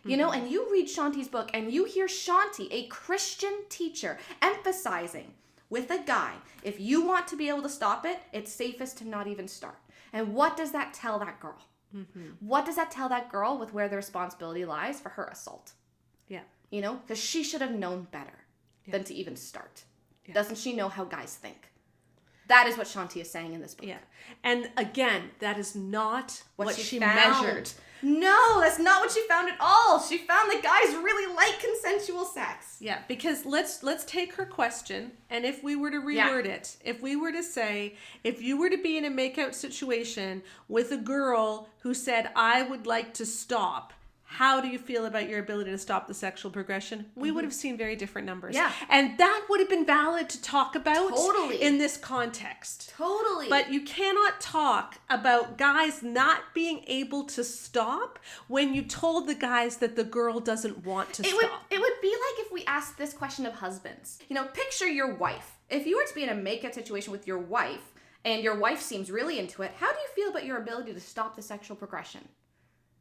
Speaker 3: You know, and you read Shanti's book, and you hear Shanti, a Christian teacher, emphasizing with a guy, if you want to be able to stop it, it's safest to not even start. And what does that tell that girl? What does that tell that girl with where the responsibility lies for her assault?
Speaker 1: Yeah.
Speaker 3: You know, because she should have known better than to even start. Yeah. Doesn't she know how guys think? That is what Shanti is saying in this book.
Speaker 1: Yeah. And again, that is not what she
Speaker 3: found.
Speaker 1: measured.
Speaker 3: No, that's not what she found at all. She found that guys really like consensual sex.
Speaker 1: Yeah, because let's take her question, and if we were to reword it, if we were to say, if you were to be in a makeout situation with a girl who said, I would like to stop, how do you feel about your ability to stop the sexual progression? We would have seen very different numbers.
Speaker 3: Yeah.
Speaker 1: And that would have been valid to talk about
Speaker 3: Totally.
Speaker 1: in this context.
Speaker 3: Totally.
Speaker 1: But you cannot talk about guys not being able to stop when you told the guys that the girl doesn't want to stop.
Speaker 3: It would be like if we asked this question of husbands. You know, picture your wife. If you were to be in a make-out situation with your wife, and your wife seems really into it, how do you feel about your ability to stop the sexual progression?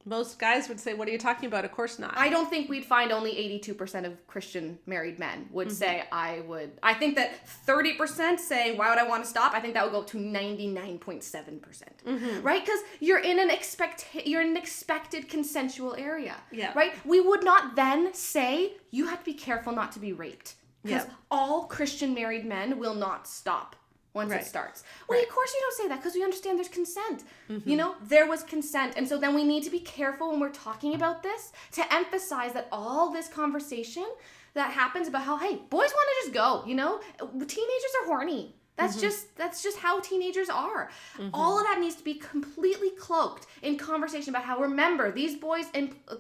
Speaker 1: Most guys would say, what are you talking about? Of course not.
Speaker 3: I don't think we'd find only 82% of Christian married men would say I would. I think that 30% saying, why would I want to stop? I think that would go up to 99.7%. Right? Because you're in an expected consensual area.
Speaker 1: Yeah.
Speaker 3: Right? We would not then say, you have to be careful not to be raped. Because all Christian married men will not stop once it starts. Well, of course you don't say that because we understand there's consent. You know, there was consent. And so then we need to be careful when we're talking about this to emphasize that all this conversation that happens about how, hey, boys want to just go, you know? Teenagers are horny. That's just how teenagers are. All of that needs to be completely cloaked in conversation about how, remember, these boys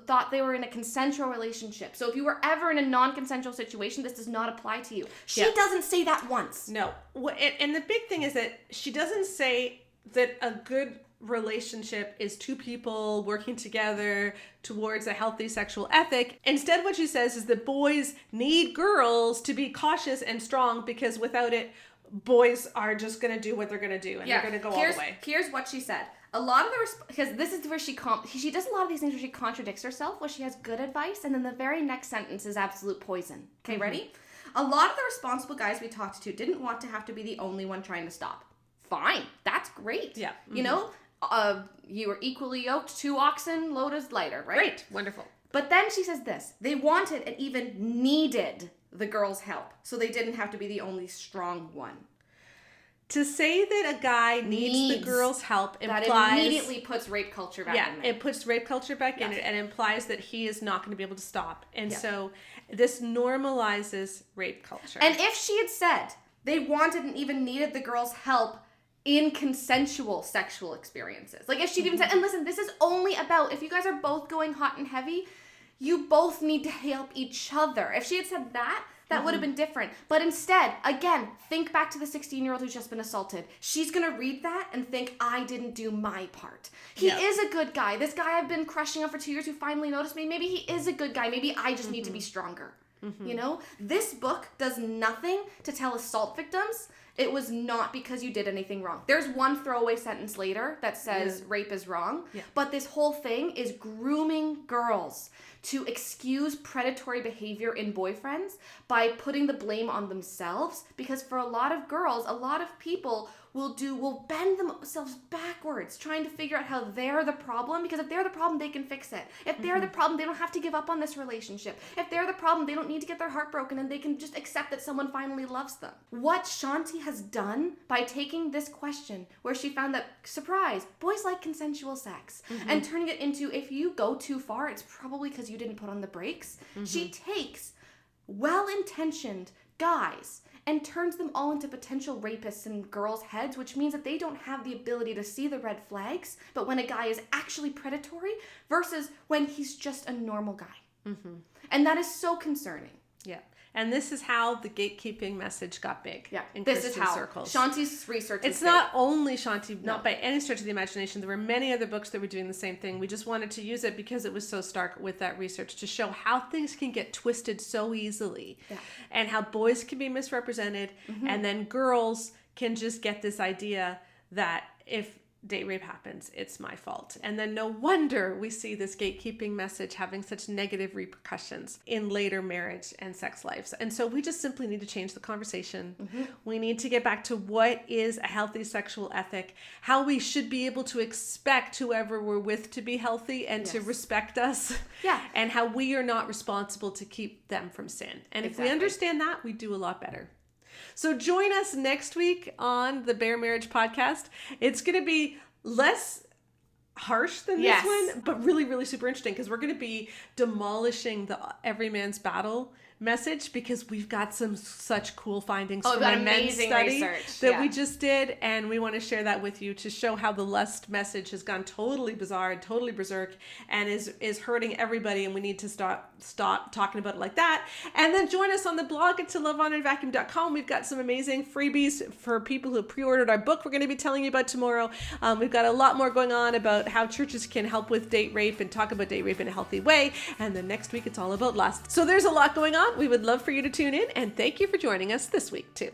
Speaker 3: thought they were in a consensual relationship. So if you were ever in a non-consensual situation, this does not apply to you. She doesn't say that once.
Speaker 1: No. And the big thing is that she doesn't say that a good relationship is two people working together towards a healthy sexual ethic. Instead, what she says is that boys need girls to be cautious and strong because without it, boys are just going to do what they're going to do and they're going to go all the way.
Speaker 3: Here's what she said. A lot of the because this is where she does a lot of these things where she contradicts herself, where she has good advice and then the very next sentence is absolute poison. Okay, ready? A lot of the responsible guys we talked to didn't want to have to be the only one trying to stop. Fine. That's great.
Speaker 1: Yeah.
Speaker 3: You know, you were equally yoked, 2 oxen, load is lighter, right?
Speaker 1: Great. Wonderful.
Speaker 3: But then she says this. They wanted and even needed the girl's help, so they didn't have to be the only strong one.
Speaker 1: To say that a guy needs the girl's help implies...
Speaker 3: That immediately puts rape culture back in there.
Speaker 1: Yeah, it puts rape culture back in it and implies that he is not going to be able to stop. And so this normalizes rape culture.
Speaker 3: And if she had said they wanted and even needed the girl's help in consensual sexual experiences, like if she'd even said, and listen, this is only about, if you guys are both going hot and heavy, you both need to help each other. If she had said that, that would have been different. But instead, again, think back to the 16-year-old who's just been assaulted. She's going to read that and think, I didn't do my part. He is a good guy. This guy I've been crushing on for 2 years who finally noticed me, maybe he is a good guy. Maybe I just need to be stronger. You know? This book does nothing to tell assault victims it was not because you did anything wrong. There's one throwaway sentence later that says rape is wrong, but this whole thing is grooming girls to excuse predatory behavior in boyfriends by putting the blame on themselves, because for a lot of girls, a lot of people will bend themselves backwards trying to figure out how they're the problem, because if they're the problem, they can fix it. If they're the problem, they don't have to give up on this relationship. If they're the problem, they don't need to get their heart broken and they can just accept that someone finally loves them. What Shanti has done by taking this question where she found that, surprise, boys like consensual sex, and turning it into, if you go too far, it's probably because you didn't put on the brakes. She takes well-intentioned guys and turns them all into potential rapists in girls' heads, which means that they don't have the ability to see the red flags, but when a guy is actually predatory versus when he's just a normal guy. And that is so concerning.
Speaker 1: Yeah. And this is how the gatekeeping message got big.
Speaker 3: Yeah,
Speaker 1: in
Speaker 3: this
Speaker 1: Christian
Speaker 3: is how
Speaker 1: circles.
Speaker 3: Shanti's research is
Speaker 1: It's not only Shanti, not by any stretch of the imagination. There were many other books that were doing the same thing. We just wanted to use it because it was so stark with that research to show how things can get twisted so easily, and how boys can be misrepresented, and then girls can just get this idea that if date rape happens, it's my fault. And then no wonder we see this gatekeeping message having such negative repercussions in later marriage and sex lives. And so we just simply need to change the conversation. We need to get back to what is a healthy sexual ethic, how we should be able to expect whoever we're with to be healthy and to respect us, and how we are not responsible to keep them from sin. And if we understand that, we do a lot better. So join us next week on the Bare Marriage Podcast. It's going to be less harsh than this one, but really, really super interesting, because we're going to be demolishing the every man's battle message because we've got some such cool findings
Speaker 3: Oh,
Speaker 1: from
Speaker 3: that
Speaker 1: a men's
Speaker 3: amazing
Speaker 1: study
Speaker 3: research.
Speaker 1: that
Speaker 3: Yeah.
Speaker 1: we just did, and we want to share that with you to show how the lust message has gone totally bizarre, totally berserk, and is hurting everybody, and we need to stop talking about it like that. And then join us on the blog at lovehonorandvacuum.com. We've got some amazing freebies for people who pre-ordered our book we're going to be telling you about tomorrow. We've got a lot more going on about how churches can help with date rape and talk about date rape in a healthy way. And then next week, it's all about lust. So there's a lot going on. We would love for you to tune in, and thank you for joining us this week too.